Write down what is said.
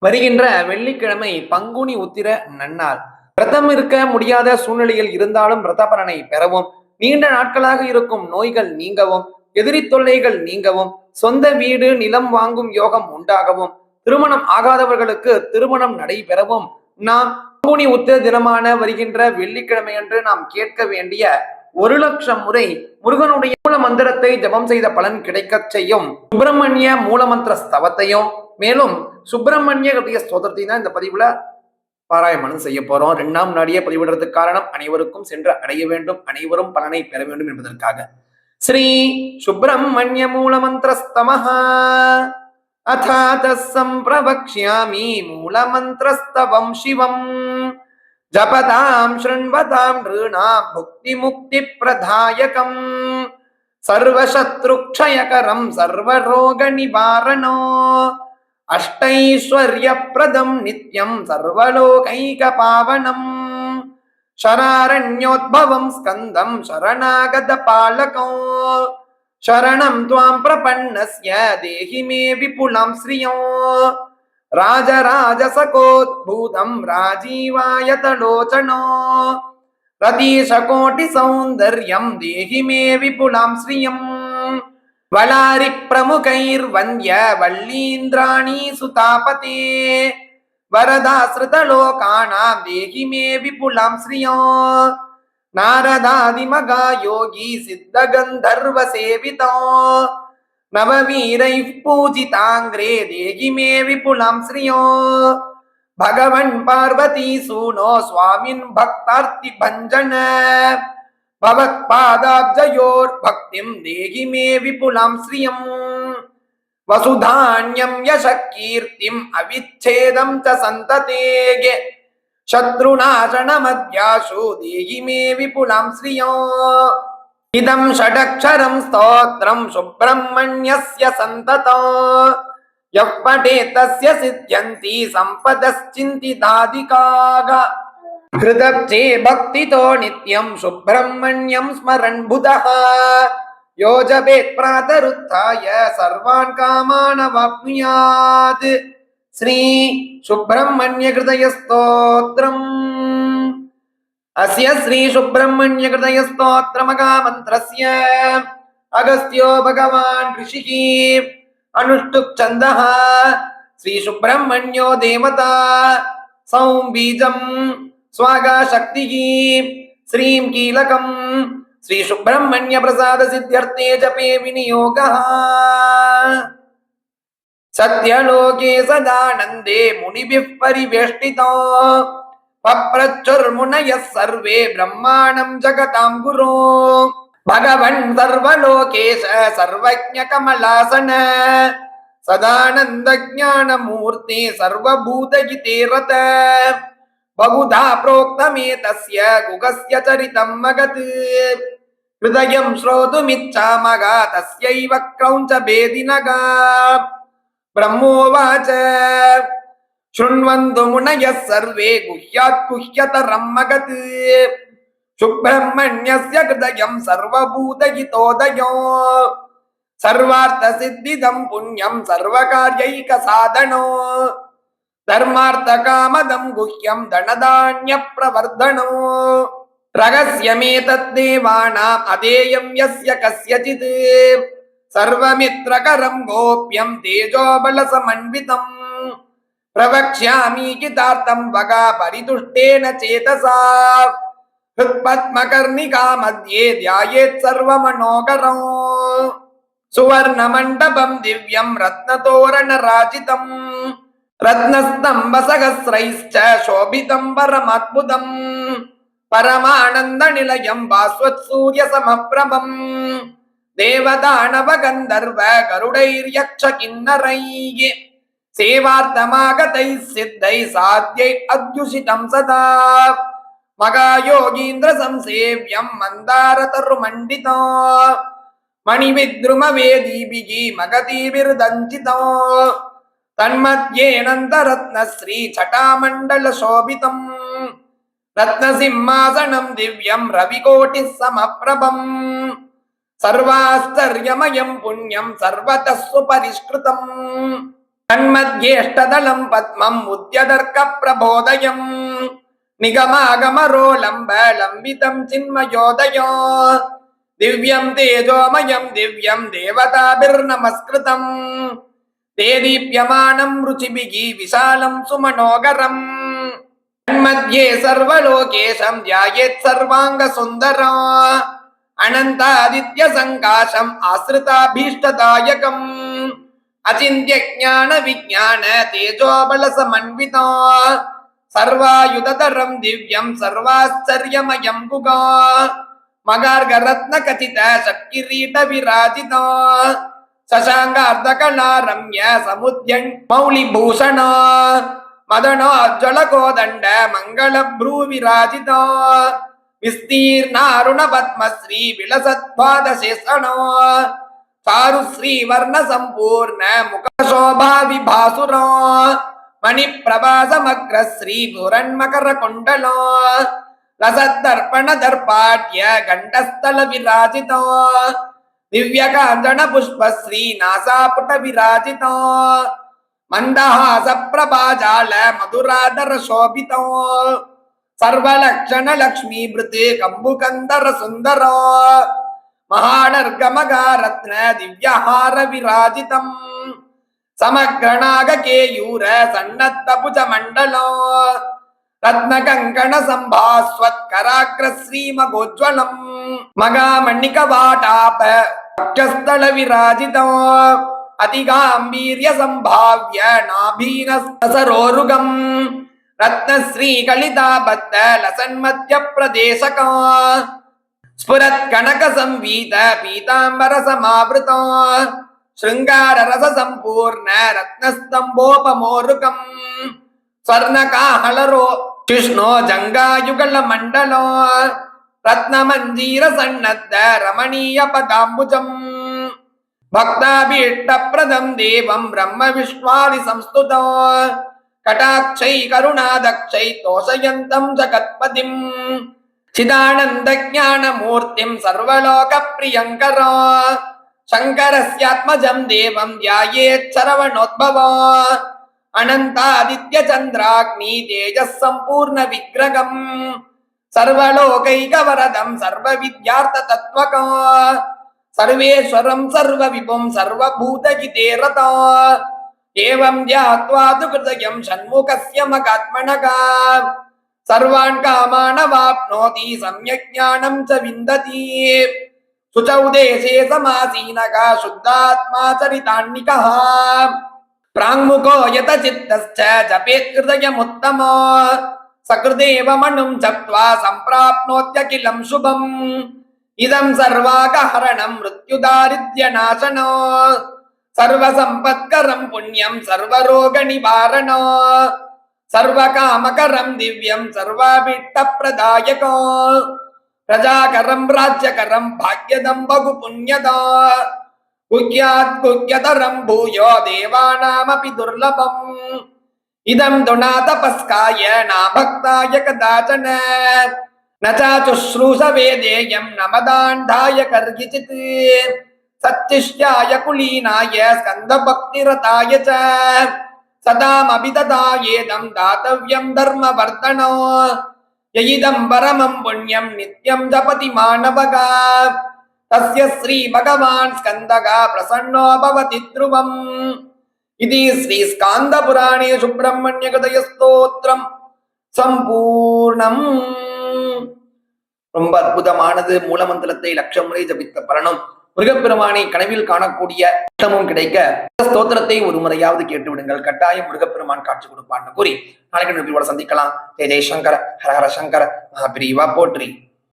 வருகின்ற வெள்ளிக்கிழமை பங்குனி உத்திர நன்னாள். விரதம் இருக்க முடியாத சூழ்நிலையில் இருந்தாலும் விரத பலனை பெறவும், நீண்ட நாட்களாக இருக்கும் நோய்கள் நீங்கவும், எதிரி தொல்லைகள் நீங்கவும், சொந்த வீடு நிலம் வாங்கும் யோகம் உண்டாகவும், திருமணம் ஆகாதவர்களுக்கு திருமணம் நடைபெறவும் நாம் பங்குனி உத்திர தினமான வருகின்ற வெள்ளிக்கிழமை அன்று நாம் கேட்க வேண்டிய 1,00,000 முறை முருகனுடைய மூல மந்திரத்தை ஜபம் செய்த பலன் கிடைக்கச் செய்யும் சுப்பிரமணிய மூலமந்திர ஸ்தவத்தையும், மேலும் சுப்பிரமணிய ஹிருதய ஸ்தோத்திரத்தை தான் இந்த பதிவுல பாராயணம் செய்ய போறோம். 2ஆம் நாடியே பதிவிடுறதுக்கு காரணம் அனைவருக்கும் சென்று அடைய வேண்டும், அனைவரும் பலனை பெற வேண்டும் என்பதற்காக. ஸ்ரீ சுப்பிரமணிய மூலமந்திரஸ்தமஹ அதாத சம்பிரவக்ஷ்யாமி மூலமந்திரஸ்தவம் சிவம் ஜபதாம் ஸ்ருண்வதாம் நிருணாம் முக்தி முக்தி பிரதாயகம் சர்வசத்ருக்ஷயகரம் சர்வரோக நிவாரணோ அஷ்டைஸ்வர்யப்ரதம் நித்யம் சர்வலோகைக பாவனம் சராரண்யோத்பவம் ஸ்கந்தம் சரணாகத பாலகோ சரணம் துவாம் பிரபன்னஸ்ய தேஹி மே விபுலம் ஸ்ரியம் ராஜராஜசகோத்பூதம் ராஜீவாயதலோச்சனோ ரதீஷகோட்டி சௌந்தர்யம் தேஹி மே விபுலம் ஸ்ரியம் வளாரி பிரமுகைர் வந்திய வள்ளீந்திராணி சுதாபதே வரதாஸ்ருதலோகானாம் தேஹி மே விபுலம் ஸ்ரியம் நாரதாதி மகா யோகி சித்த கந்தர்வ சேவிதோ நவவீரைः பூஜிதாங்கிரே தேஹி மே விபுலம் ஸ்ரியம் பகவன் பார்வதி சூனோ சுவாமின் பக்தார்த்தி பஞ்சன பவத் பாதாப்ஜயோர் பக்திம் தேஹி மே விபுலம் ஸ்ரியம் வசுதான்யம் யசக் கீர்த்திம் அவிச்சேதம் ச சந்ததேகே சத்ருநாசனமத்யாசு தேஹி மே விபுலம் ஸ்ரியம் இதம் ஷடக்ஷரம் ஸ்தோத்ரம் சுப்ரமண்யஸ்ய சந்ததோ யப் படேத் தஸ்ய சித்யந்தி சம்பதஸ்சிந்திதாதிகாக ஹிருதப்சே பக்திதோ நித்யம் சுப்ரமண்யம் ஸ்மரன் புதः யோ ஜபேத் ப்ராதருத்தாய சர்வான் காமானவாப்னுயாத். ஸ்ரீ சுப்ரமண்ய ஹிருதய ஸ்தோத்ரம். அஸ்ய ஸ்ரீ சுப்ரமண்ய ஹிருதய ஸ்தோத்ர மகாமந்திரஸ்ய அகஸ்த்யோ பகவான் ரிஷிः அனுஷ்டுப் சந்தः ஸ்ரீ சுப்ரமண்யோ தேவதா சௌம் பீஜம் ஸ்வாகா சக்திः ஸ்ரீம் கீலகம் ஸ்ரீ சுப்ரமண்ய பிரசாத சித்யர்த்தே ஜபே விநியோகः சத்யலோகே சதானந்தே முனிபிः பரிவேஷ்டிதோ பப்ரச்சுர்முனயः சர்வே பிரம்மாணம் ஜகதாம் குரு பகவன் சர்வலோகேஷ சர்வஜ்ஞ கமலாசன சதானந்த ஞான மூர்த்தி சர்வபூதகிதே ரத பகுதா ப்ரோக்தமே தஸ்ய குகஸ்ய சரிதம் மகத் ஹிருதயம் ஸ்ரோதுமிச்சாமக தஸ்யைவ க்ரௌஞ்ச பேதினகா பிரம்மோவாச்ச शृण्वन्तु मुनयः सर्वे गुह्यात् गुह्यतरं मगत् सुब्रह्मण्यस्य हृदयं सर्वभूतहितोदयो सर्वार्थसिद्धिदं पुण्यं सर्वकार्यैकसाधनो धर्मार्थकामदं गुह्यं धनधान्यप्रवर्धनो रहस्यमेतद्देवानाम् अधेयं यस्य कस्यचित् सर्वमित्रकरं गोप्यं तेजोबलसमन्वितम् प्रवक्ष्यामि कितार्थं वगा परितुष्टेन चेतसा हृत्पद्मकर्णिका मध्ये ध्यायेत् सर्वमनोहरं सुवर्णमण्डपं दिव्यं रत्नतोरणराजितं रत्नस्तम्भसहस्रैश्च शोभितं परमद्भुतं परमानन्दनिलयं भास्वत्सूर्यसमप्रभं देवदानवगन्धर्व गरुडैर्यक्षकिन्नरैः सेवार्थमागतैः सिद्धैः साध्यैः अद्युषितं सदा मगायोगीन्द्र संसेव्यं मन्दारतरुमण्डितो मणिविद्रुमवेदीभिः मगधीभिर्दञ्चितो तन्मध्येऽनन्तरत्नश्री छटामण्डलशोभितं रत्नसिंहासनं दिव्यं रविकोटिः समप्रभं सर्वाश्चर्यमयं पुण्यं सर्वतः सुपरिष्कृतम् தன்மத்யேஷ்டதலம் பத்மம் உத்யதர்க்க பிரபோதயம் நிகமாகமரோலம்ப லம்பிதம் சின்மயோதயோ திவ்யம் தேஜோமயம் திவ்யம் தேவதாபிர்நமஸ்கிருதம் தேதீப்யமானம் ருச்சிபிகி விசாலம் சுமனோகரம் தன்மத்யே சர்வலோகேஷம் த்யாயேத் சர்வாங்க சுந்தரம் அனந்தாதித்ய சங்காசம் ஆஸ்ரிதாபீஷ்டதாயகம் அச்சிந்த்ய ஞான விஜ்ஞான தேஜோபல சமன்விதோ சர்வாயுததரம் திவ்யம் சர்வாச்சரியமயம் குகா மகார்கரத்ன கச்சித சட்கிரீட விராஜிதோ சசாங்கார்த்தகலா ரம்ய சமுத்யன் மௌலிபூஷணா மதனோ ஜலகோதண்ட மங்கள ப்ரூ விராஜிதோ விஸ்தீர்ணாருண பத்மஸ்ரீ விலசத்வாதசேஷணோ சாருஸ்ரீ வர்ண சம்பூர்ண முகசோபா விபாசுரோ மணி பிரபாசமக்ரஸ்ரீ புரன்மகர குண்டலோ ரசதர்ப்பண தர்பாட்ய கண்டஸ்தல விராஜிதோ திவ்ய காஞ்சன புஷ்பஸ்ரீ நாசாபுட விராஜிதோ மந்தஹாச பிரபாஜால மதுராதர சோபிதோ சர்வலக்ஷண லக்ஷ்மி பிருத்து கம்புகந்தர சுந்தரோ மகாநர்கமகாரத்ன திவ்யஹார விராஜிதம் சமக்ரணாக கேயூர சன்னத்த புஜ மண்டலோ ரத்ன கங்கண சம்பாஸ்வத் கராக்ர ஸ்ரீமகோஜ்வலம் மகாமணிக வாடாப பக்ஷஸ்தல விராஜிதோ அதிகாம்பீர்ய சம்பாவ்ய நாபீனசரோருகம் ரத்னஸ்ரீ கலிதாபத்த லசன்மத்ய பிரதேசகா ஸ்புரத் கனக சம்வீத பீதாம்பர சமாவிருதோ ஸ்ருங்கார ரச சம்பூர்ண ரத்னஸ்தம்போபமோருகம் ஸ்வர்ணகாஹலரோ கிருஷ்ணோ ஜங்காயுகல மண்டலோ ரத்னமஞ்சீர சன்னத்த ரமணீய பதாம்புஜம் பக்தாபீஷ்ட பிரதம் தேவம் பிரம்ம விஸ்வாதி சம்ஸ்துதோ கடாட்சை கருணாதக்ஷை தோஷயந்தம் ஜகத்பதிம் சிதானந்த ஞான மூர்த்திம் சர்வலோக பிரியங்கரோ சங்கரஸ்யாத்மஜம் தேவம் தியாயேத் சரவணோத்பவோ அனந்தாதித்ய சந்திராக்னி தேஜஸ் சம்பூர்ண விக்கிரகம் சர்வலோகைகவரதம் சர்வ வித்யார்த்த தத்வகோ சர்வேஸ்வரம் சர்வ விபும் சர்வபூதகிதே ரதோ ஏவம் த்யாத்வா து கிருதயம் ஷண்முகஸ்ய மகாத்மனகா சர்வான் காமானவாப்னோதி சம்யக் ஞானம் ச விந்ததி சுசௌ தேசே சமாசீனகா சுத்தாத்மா சரிதான்னிகः பிராங்முகோ யத சித்தஸ்ச ஜபேத் கிருதயமுத்தமோ சக்ருதேவ மனும் ஜப்த்வா சம்பிராப்னோத்யகிலம் சுபம் இதம் சர்வாகஹரணம் மிருத்யுதாரித்ய நாசனோ சர்வசம்பத்கரம் புண்ணியம் சர்வரோக நிவாரணோ சர்வகாமகரம் திவ்யம் சர்வாபீஷ்ட பிரதாயகோ பிரஜாகரம் ராஜ்யகரம் பாக்யதம் பகு புண்ணியதா குக்யாத் குக்யதரம் பூயோ தேவானாமபி துர்லபம் இதம் துணாதபஸ்காய நாபக்தாய கதாச்சன நச்சாசுஸ்ரூஷ வேதேயம் நமதாண்டாய கர்கிசித் சச்சிஷ்யாய குலீனாய ஸ்கந்த பக்திரதாய ச சதாம் அபிததாயேதம் தாத்தவ்யம் தர்மவர்தனோ யயிதம் பரமம் புண்ணியம் நித்யம் ஜபதி மாணவகா தஸ்ய ஸ்ரீ பகவான் ஸ்கந்தகா பிரசன்னோ பவதி த்ருவம் இது ஸ்ரீ ஸ்காந்த புராணே சுப்பிரமணிய கதய ஸ்தோத்திரம் சம்பூர்ணம். ரொம்ப அற்புதமானது. மூலமந்திரத்தை லட்சம் முறை ஜபித்த பலனும் முருகப்பெருமானை கனவில் காணக்கூடிய இஷ்டமும் கிடைக்க ஸ்தோத்திரத்தை ஒரு முறையாவது கேட்டு விடுங்கள். கட்டாயம் முருகப்பெருமான் காட்சி கொடுப்பான்னு கூறி நாளைக்கு சந்திக்கலாம். ஜெய் ஜெய் சங்கர ஹர ஹர சங்கர மகாபிரிவா போற்றி.